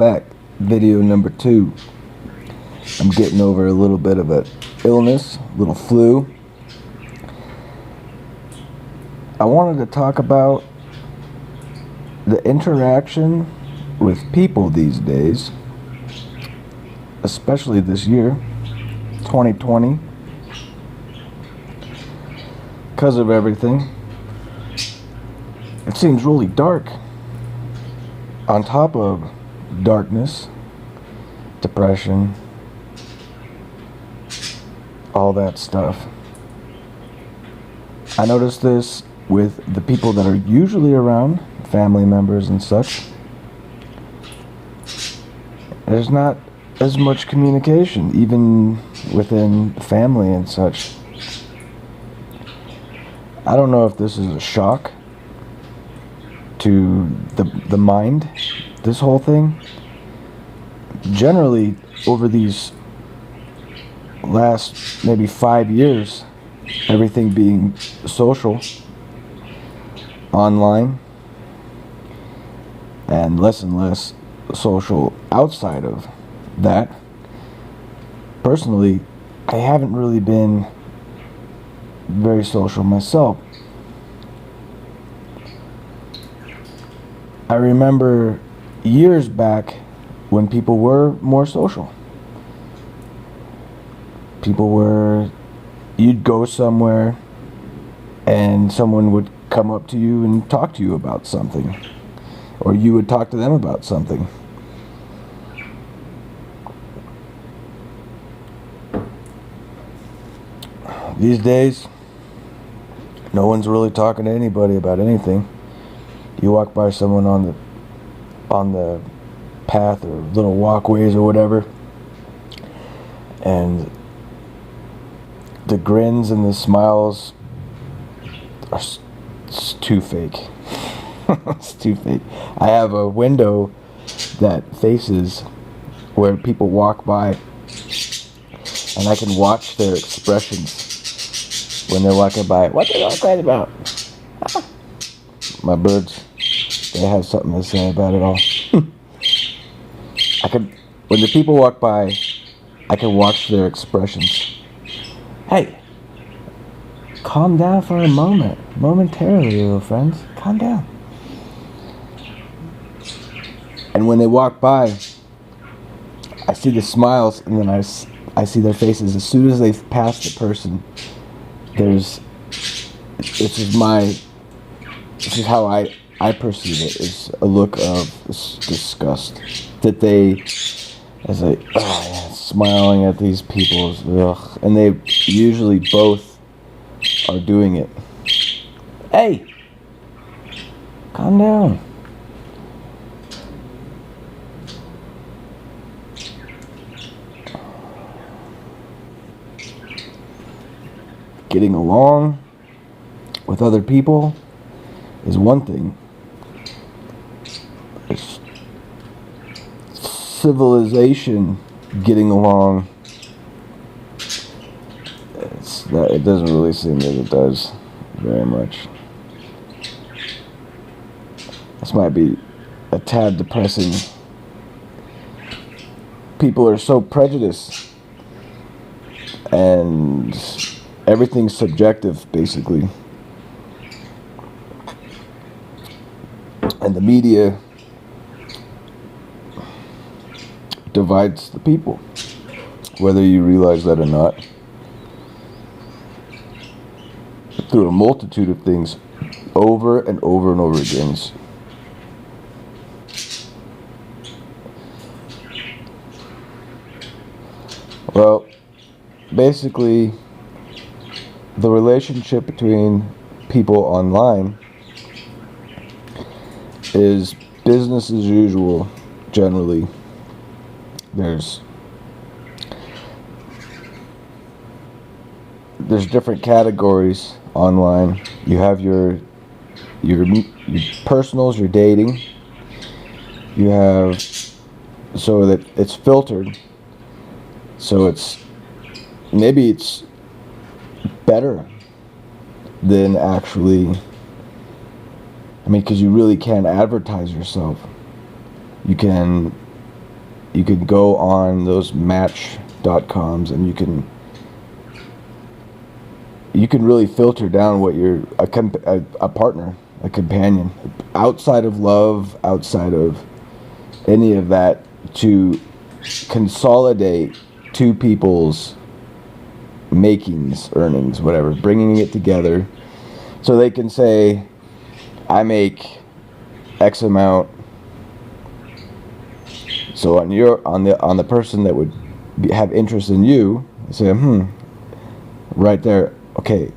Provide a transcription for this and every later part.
back. Video number 2. I'm getting over a little bit of an illness, a little flu. I wanted to talk about the interaction with people these days, especially this year, 2020, because of everything. It seems really dark. On top of darkness, depression, all that stuff. I noticed this with the people that are usually around, family members and such. There's not as much communication, even within the family and such. I don't know if this is a shock to the mind, this whole thing. Generally, over these last maybe 5 years, everything being social, online, and less social outside of that. Personally, I haven't really been very social myself. I remember years back when people were more social. You'd go somewhere and someone would come up to you and talk to you about something, or you would talk to them about something. These days, no one's really talking to anybody about anything. You walk by someone on the path or little walkways or whatever, and the grins and the smiles are it's too fake. It's too fake. I have a window that faces where people walk by, and I can watch their expressions when they're walking by. What are they all crazy about? My birds, they have something to say about it all. When the people walk by, I can watch their expressions. Hey, calm down for a moment. Momentarily, little friends. Calm down. And when they walk by, I see the smiles, and then I see their faces. As soon as they pass the person, this is how I perceive it, is a look of disgust. That they, as smiling at these people, ugh, and they usually both are doing it. Hey, calm down. Getting along with other people is one thing. It's civilization getting along. It doesn't really seem that it does very much. This might be a tad depressing. People are so prejudiced, and everything's subjective, basically. And the media divides the people, whether you realize that or not, through a multitude of things, over and over and over again. Well, basically, the relationship between people online is business as usual, generally. There's different categories online. You have your personals, your dating. You have, so that it's filtered. So it's better than actually, because you really can advertise yourself. You can you can go on those match.coms and you can really filter down what you're a partner, a companion, outside of love, outside of any of that, to consolidate two people's makings, earnings, whatever, bringing it together so they can say, I make X amount. So on the person that would have interest in you, say, right there, okay,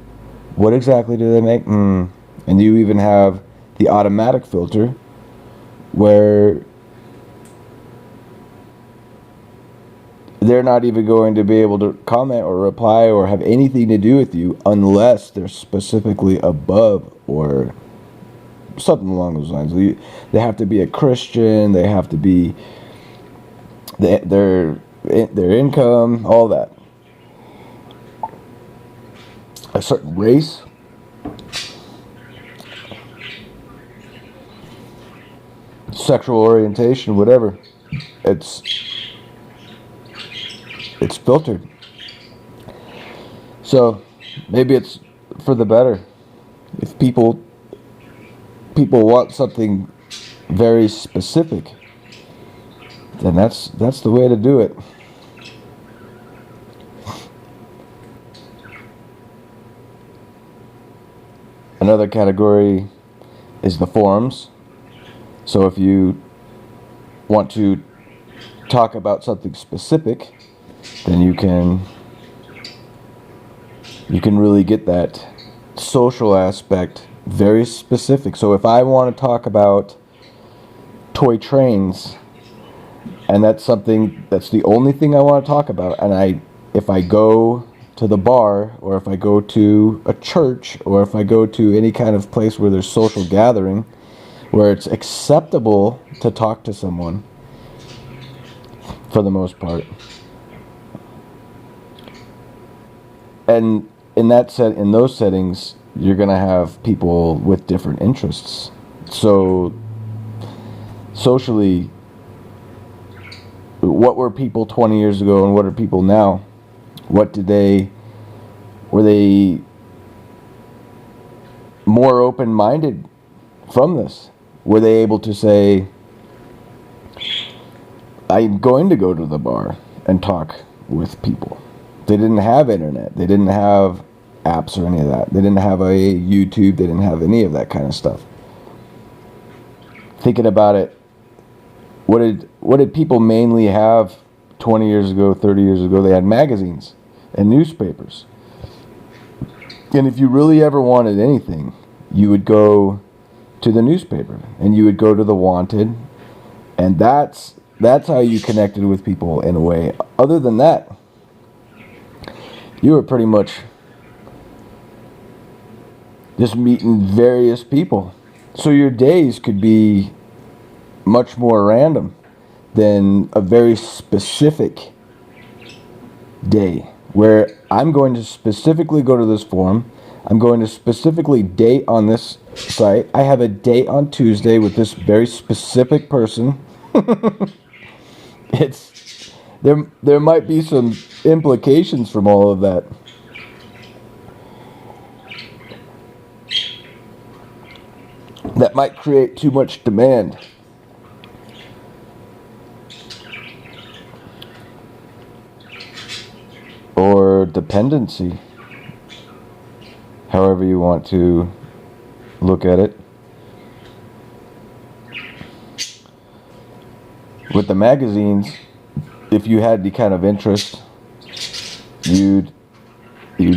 what exactly do they make? And you even have the automatic filter where they're not even going to be able to comment or reply or have anything to do with you unless they're specifically above or something along those lines. They have to be a Christian. They have to be their income, all that. A certain race. Sexual orientation, whatever. It's filtered. So maybe it's for the better. If people want something very specific, then that's the way to do it. Another category is the forums. So if you want to talk about something specific, then you can really get that social aspect very specific. So if I want to talk about toy trains, and that's the only thing I want to talk about, and if I go to the bar, or if I go to a church, or if I go to any kind of place where there's social gathering, where it's acceptable to talk to someone, for the most part. And in those settings, you're going to have people with different interests. So socially, what were people 20 years ago and what are people now? Were they more open-minded from this? Were they able to say, I'm going to go to the bar and talk with people? They didn't have internet. They didn't have apps or any of that. They didn't have a YouTube. They didn't have any of that kind of stuff. Thinking about it, what did people mainly have 20 years ago, 30 years ago? They had magazines and newspapers. And if you really ever wanted anything, you would go to the newspaper and you would go to the Wanted, and that's how you connected with people in a way. Other than that, you were pretty much just meeting various people. So your days could be much more random than a very specific day where I'm going to specifically go to this forum. I'm going to specifically date on this site. I have a date on Tuesday with this very specific person. There might be some implications from all of that. That might create too much demand. Or dependency. However you want to look at it. With the magazines, if you had the kind of interest, you'd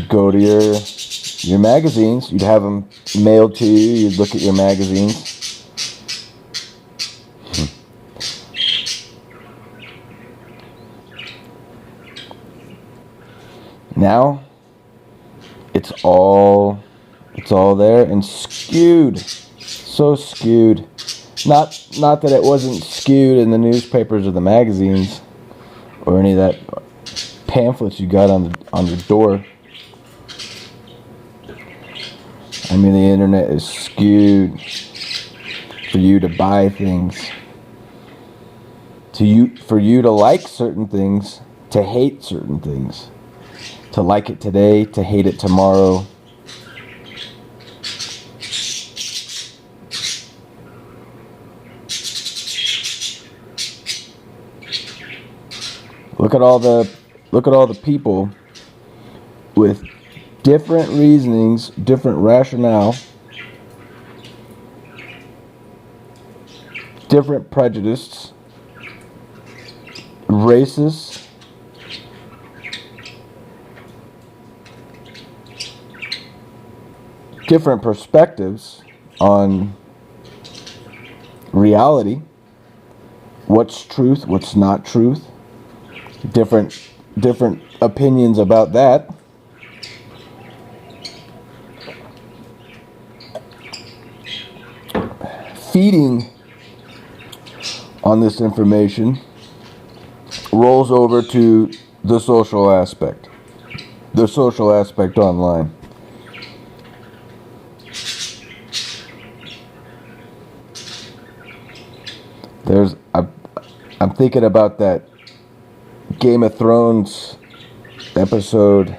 go to your magazines, you'd have them mailed to you, you'd look at your magazines. Now, it's all there and skewed, so skewed. Not that it wasn't skewed in the newspapers or the magazines or any of that pamphlets you got on your door. I mean, the internet is skewed for you to buy things, for you to like certain things, to hate certain things, to like it today, to hate it tomorrow. Look at all the people with different reasonings, different rationale, different prejudices, racist, different perspectives on reality, what's truth, what's not truth, different opinions about that. Feeding on this information rolls over to the social aspect online. I'm thinking about that Game of Thrones episode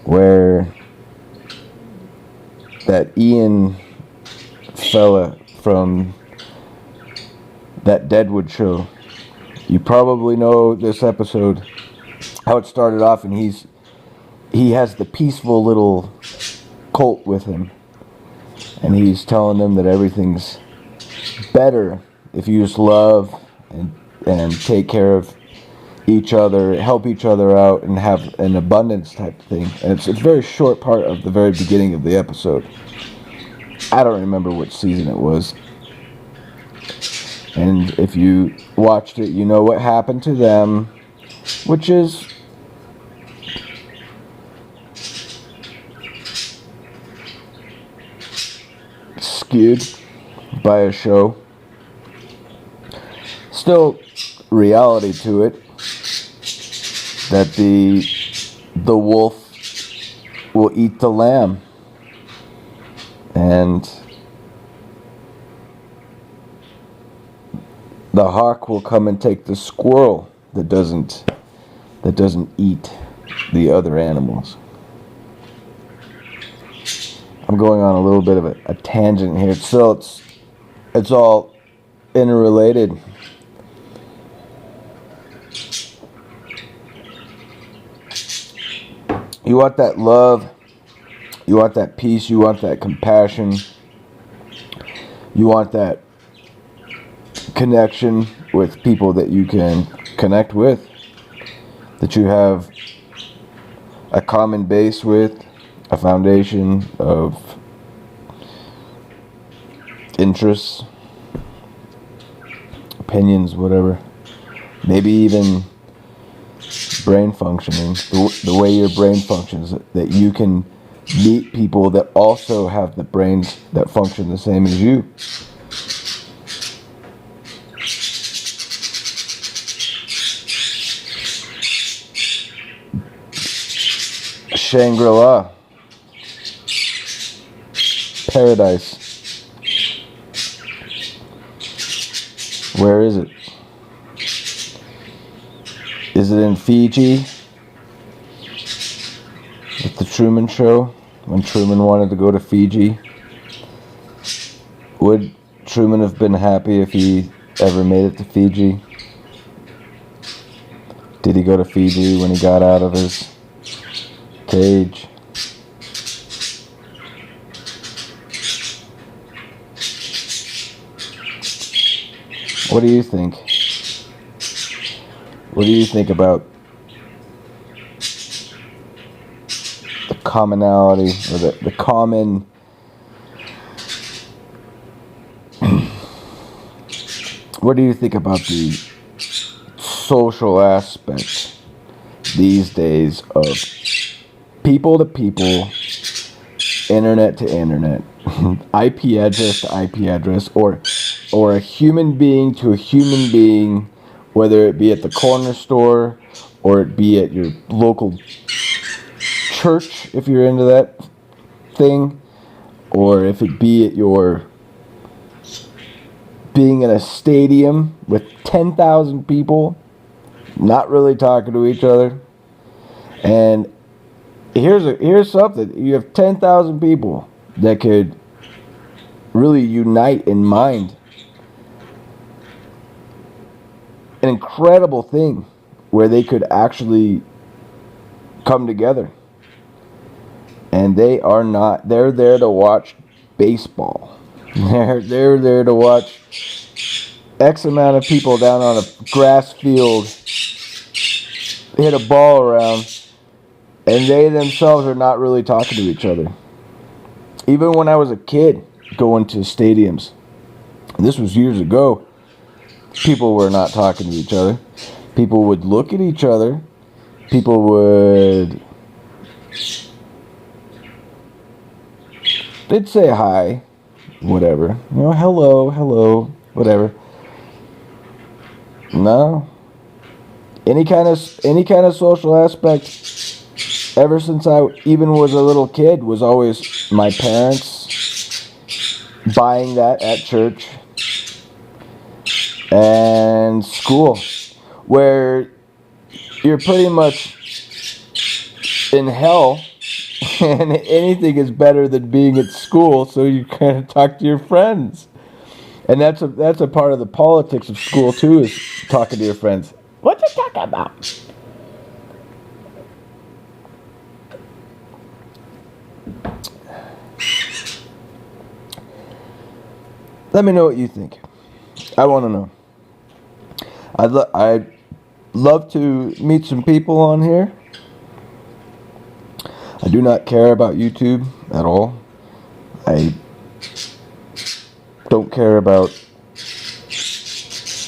where that Ian fella from that Deadwood show. You probably know this episode, how it started off, and he has the peaceful little cult with him, and he's telling them that everything's better if you just love and take care of each other, help each other out, and have an abundance type thing. And it's a very short part of the very beginning of the episode. I don't remember which season it was. And if you watched it, you know what happened to them, which is skewed by a show. Still reality to it, that the wolf will eat the lamb, and the hawk will come and take the squirrel that doesn't eat the other animals. I'm going on a little bit of a tangent here. So it's all interrelated. You want that love, you want that peace, you want that compassion, you want that connection with people that you can connect with, that you have a common base with, a foundation of interests, opinions, whatever. Maybe even brain functioning, the way your brain functions, that you can meet people that also have the brains that function the same as you. Shangri-La, paradise. Where is it? Is it in Fiji? With the Truman Show, when Truman wanted to go to Fiji? Would Truman have been happy if he ever made it to Fiji? Did he go to Fiji when he got out of his cage? What do you think? What do you think about the commonality, or the common what do you think about the social aspect these days of people to people, internet to internet, IP address to IP address, or a human being to a human being, whether it be at the corner store or it be at your local church, if you're into that thing, or if it be at your being in a stadium with 10,000 people, not really talking to each other. And here's something. You have 10,000 people that could really unite in mind. An incredible thing where they could actually come together. And they are not. They're there to watch baseball. They're there to watch X amount of people down on a grass field hit a ball around, and they themselves are not really talking to each other. Even when I was a kid going to stadiums, and this was years ago, people were not talking to each other. People would look at each other. People would... they'd say hi, whatever. You know, hello, whatever. No. Any kind of social aspect, ever since I even was a little kid, was always my parents buying that at church and school, where you're pretty much in hell, and anything is better than being at school, so you kind of talk to your friends. And that's a part of the politics of school too, is talking to your friends. What you talking about? Let me know what you think. I want to know. I'd love to meet some people on here. I do not care about YouTube at all. I don't care about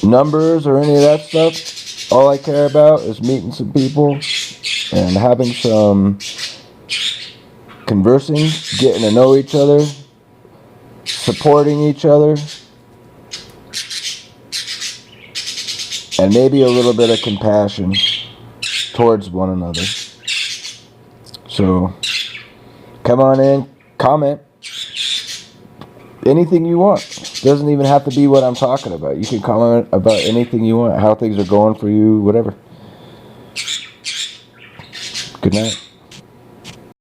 numbers or any of that stuff. All I care about is meeting some people and having some conversing, getting to know each other, supporting each other, and maybe a little bit of compassion towards one another. So, come on in, comment. Anything you want. Doesn't even have to be what I'm talking about. You can comment about anything you want, how things are going for you, whatever. Good night.